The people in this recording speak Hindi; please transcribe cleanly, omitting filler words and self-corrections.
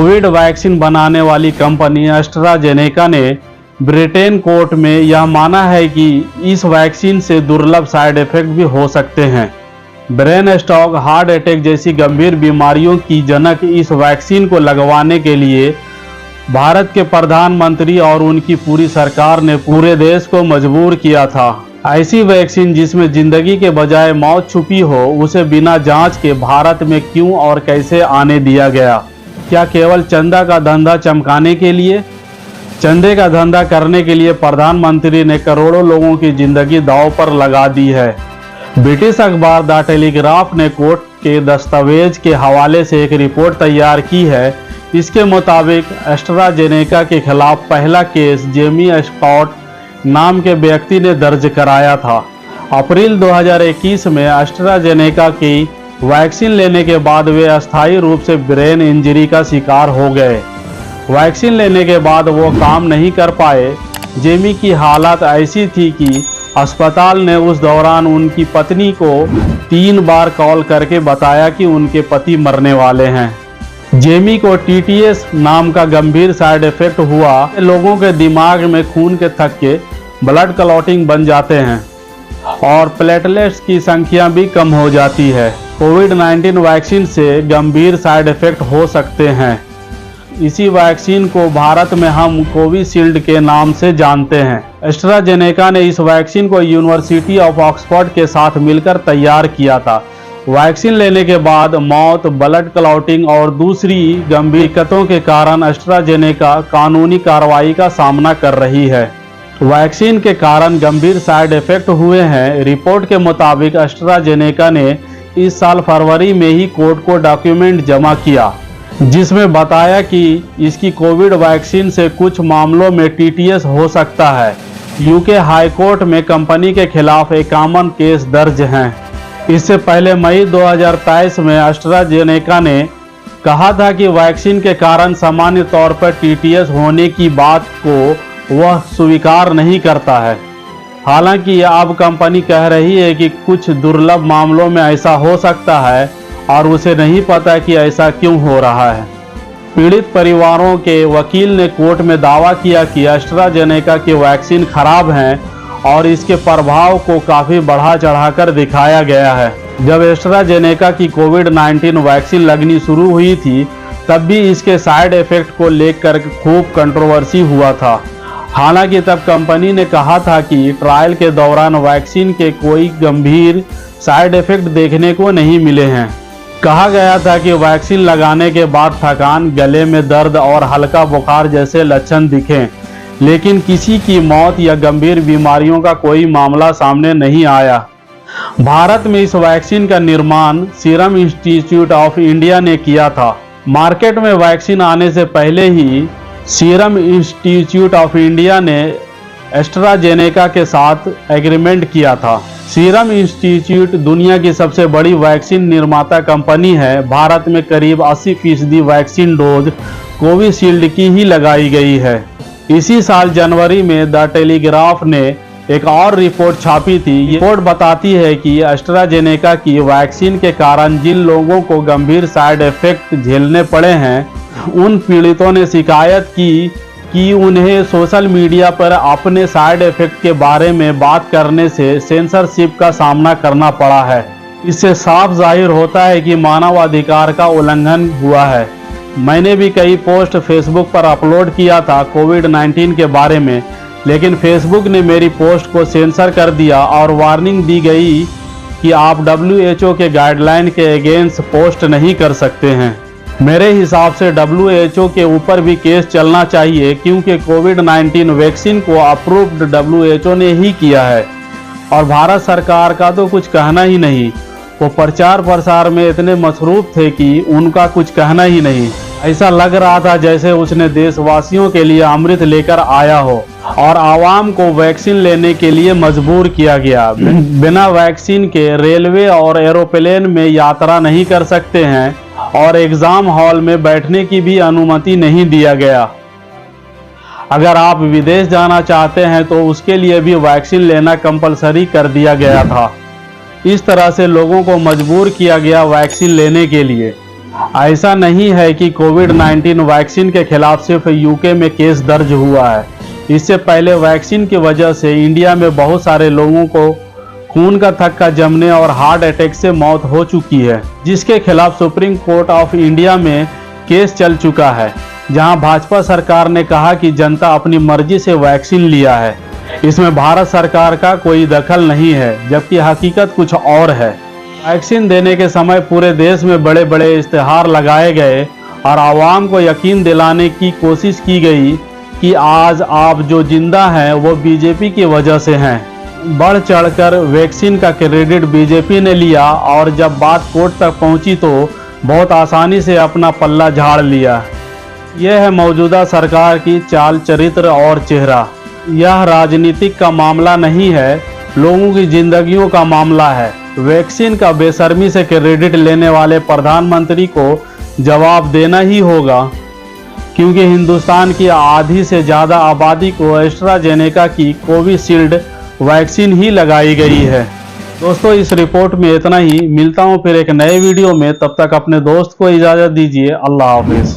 कोविड वैक्सीन बनाने वाली कंपनी एस्ट्राजेनेका ने ब्रिटेन कोर्ट में यह माना है कि इस वैक्सीन से दुर्लभ साइड इफेक्ट भी हो सकते हैं। ब्रेन स्ट्रोक, हार्ट अटैक जैसी गंभीर बीमारियों की जनक इस वैक्सीन को लगवाने के लिए भारत के प्रधानमंत्री और उनकी पूरी सरकार ने पूरे देश को मजबूर किया था। ऐसी वैक्सीन जिसमें जिंदगी के बजाय मौत छुपी हो, उसे बिना जांच के भारत में क्यों और कैसे आने दिया गया? क्या केवल चंदा का धंधा चमकाने के लिए? चंदे का धंधा करने के लिए प्रधानमंत्री ने करोड़ों लोगों की जिंदगी दांव पर लगा दी है। ब्रिटिश अखबार द टेलीग्राफ ने कोर्ट के दस्तावेज के हवाले से एक रिपोर्ट तैयार की है। इसके मुताबिक एस्ट्राजेनेका के खिलाफ पहला केस जेमी स्कॉट नाम के व्यक्ति ने दर्ज कराया था। अप्रैल 2021 में एस्ट्राजेनेका की वैक्सीन लेने के बाद वे अस्थायी रूप से ब्रेन इंजरी का शिकार हो गए। वैक्सीन लेने के बाद वो काम नहीं कर पाए। जेमी की हालत ऐसी थी कि अस्पताल ने उस दौरान उनकी पत्नी को 3 बार कॉल करके बताया कि उनके पति मरने वाले हैं। जेमी को टीटीएस नाम का गंभीर साइड इफेक्ट हुआ। लोगों के दिमाग में खून के थक्के, ब्लड क्लॉटिंग बन जाते हैं और प्लेटलेट्स की संख्या भी कम हो जाती है। कोविड-19 वैक्सीन से गंभीर साइड इफेक्ट हो सकते हैं। इसी वैक्सीन को भारत में हम कोविशील्ड के नाम से जानते हैं। एस्ट्राजेनेका ने इस वैक्सीन को यूनिवर्सिटी ऑफ ऑक्सफोर्ड के साथ मिलकर तैयार किया था। वैक्सीन लेने के बाद मौत, ब्लड क्लॉटिंग और दूसरी गंभीर दिक्कतों के कारण एस्ट्राजेनेका कानूनी कार्रवाई का सामना कर रही है। वैक्सीन के कारण गंभीर साइड इफेक्ट हुए हैं। रिपोर्ट के मुताबिक एस्ट्राजेनेका ने इस साल फरवरी में ही कोर्ट को डॉक्यूमेंट जमा किया, जिसमें बताया कि इसकी कोविड वैक्सीन से कुछ मामलों में टीटीएस हो सकता है। यूके हाई कोर्ट में कंपनी के खिलाफ 51 केस दर्ज हैं। इससे पहले मई 2023 में एस्ट्राजेनेका ने कहा था कि वैक्सीन के कारण सामान्य तौर पर टीटीएस होने की बात को वह स्वीकार नहीं करता है। हालांकि अब कंपनी कह रही है कि कुछ दुर्लभ मामलों में ऐसा हो सकता है और उसे नहीं पता कि ऐसा क्यों हो रहा है। पीड़ित परिवारों के वकील ने कोर्ट में दावा किया कि एस्ट्राजेनेका की वैक्सीन खराब है और इसके प्रभाव को काफ़ी बढ़ा चढ़ाकर दिखाया गया है। जब एस्ट्राजेनेका की कोविड-19 वैक्सीन लगनी शुरू हुई थी, तब भी इसके साइड इफेक्ट को लेकर खूब कंट्रोवर्सी हुआ था। हालांकि तब कंपनी ने कहा था कि ट्रायल के दौरान वैक्सीन के कोई गंभीर साइड इफेक्ट देखने को नहीं मिले हैं। कहा गया था कि वैक्सीन लगाने के बाद थकान, गले में दर्द और हल्का बुखार जैसे लक्षण दिखे, लेकिन किसी की मौत या गंभीर बीमारियों का कोई मामला सामने नहीं आया। भारत में इस वैक्सीन का निर्माण सीरम इंस्टीट्यूट ऑफ इंडिया ने किया था। मार्केट में वैक्सीन आने से पहले ही सीरम इंस्टीट्यूट ऑफ इंडिया ने एस्ट्राजेनेका के साथ एग्रीमेंट किया था। सीरम इंस्टीट्यूट दुनिया की सबसे बड़ी वैक्सीन निर्माता कंपनी है। भारत में करीब 80% वैक्सीन डोज कोविशील्ड की ही लगाई गई है। इसी साल जनवरी में द टेलीग्राफ ने एक और रिपोर्ट छापी थी। ये रिपोर्ट बताती है कि एस्ट्राजेनेका की वैक्सीन के कारण जिन लोगों को गंभीर साइड इफेक्ट झेलने पड़े हैं, उन पीड़ितों ने शिकायत की कि उन्हें सोशल मीडिया पर अपने साइड इफेक्ट के बारे में बात करने से सेंसरशिप का सामना करना पड़ा है। इससे साफ जाहिर होता है कि मानवाधिकार का उल्लंघन हुआ है। मैंने भी कई पोस्ट फेसबुक पर अपलोड किया था कोविड-19 के बारे में, लेकिन फेसबुक ने मेरी पोस्ट को सेंसर कर दिया और वार्निंग दी गई कि आप WHO के गाइडलाइन के अगेंस्ट पोस्ट नहीं कर सकते हैं। मेरे हिसाब से WHO के ऊपर भी केस चलना चाहिए, क्योंकि कोविड-19 वैक्सीन को अप्रूव्ड WHO ने ही किया है और भारत सरकार का तो कुछ कहना ही नहीं। वो प्रचार प्रसार में इतने मसरूफ थे कि उनका कुछ कहना ही नहीं। ऐसा लग रहा था जैसे उसने देशवासियों के लिए अमृत लेकर आया हो और आवाम को वैक्सीन लेने के लिए मजबूर किया गया। बिना वैक्सीन के रेलवे और एरोप्लेन में यात्रा नहीं कर सकते हैं और एग्जाम हॉल में बैठने की भी अनुमति नहीं दिया गया। अगर आप विदेश जाना चाहते हैं तो उसके लिए भी वैक्सीन लेना कंपलसरी कर दिया गया था। इस तरह से लोगों को मजबूर किया गया वैक्सीन लेने के लिए। ऐसा नहीं है कि कोविड-19 वैक्सीन के खिलाफ सिर्फ यूके में केस दर्ज हुआ है। इससे पहले वैक्सीन की वजह से इंडिया में बहुत सारे लोगों को खून का थक्का जमने और हार्ट अटैक से मौत हो चुकी है, जिसके खिलाफ सुप्रीम कोर्ट ऑफ इंडिया में केस चल चुका है, जहां भाजपा सरकार ने कहा कि जनता अपनी मर्जी से वैक्सीन लिया है, इसमें भारत सरकार का कोई दखल नहीं है, जबकि हकीकत कुछ और है। वैक्सीन देने के समय पूरे देश में बड़े बड़े इश्तिहार लगाए गए और आवाम को यकीन दिलाने की कोशिश की गई कि आज आप जो जिंदा हैं वो बीजेपी की वजह से हैं। बढ़ चढ़कर वैक्सीन का क्रेडिट बीजेपी ने लिया और जब बात कोर्ट तक पहुंची तो बहुत आसानी से अपना पल्ला झाड़ लिया। यह है मौजूदा सरकार की चाल, चरित्र और चेहरा। यह राजनीतिक का मामला नहीं है, लोगों की जिंदगियों का मामला है। वैक्सीन का बेशर्मी से क्रेडिट लेने वाले प्रधानमंत्री को जवाब देना ही होगा, क्योंकि हिंदुस्तान की आधी से ज़्यादा आबादी को एस्ट्राजेनेका की कोविशील्ड वैक्सीन ही लगाई गई है। दोस्तों, इस रिपोर्ट में इतना ही। मिलता हूँ फिर एक नए वीडियो में, तब तक अपने दोस्त को इजाज़त दीजिए। अल्लाह हाफिज़।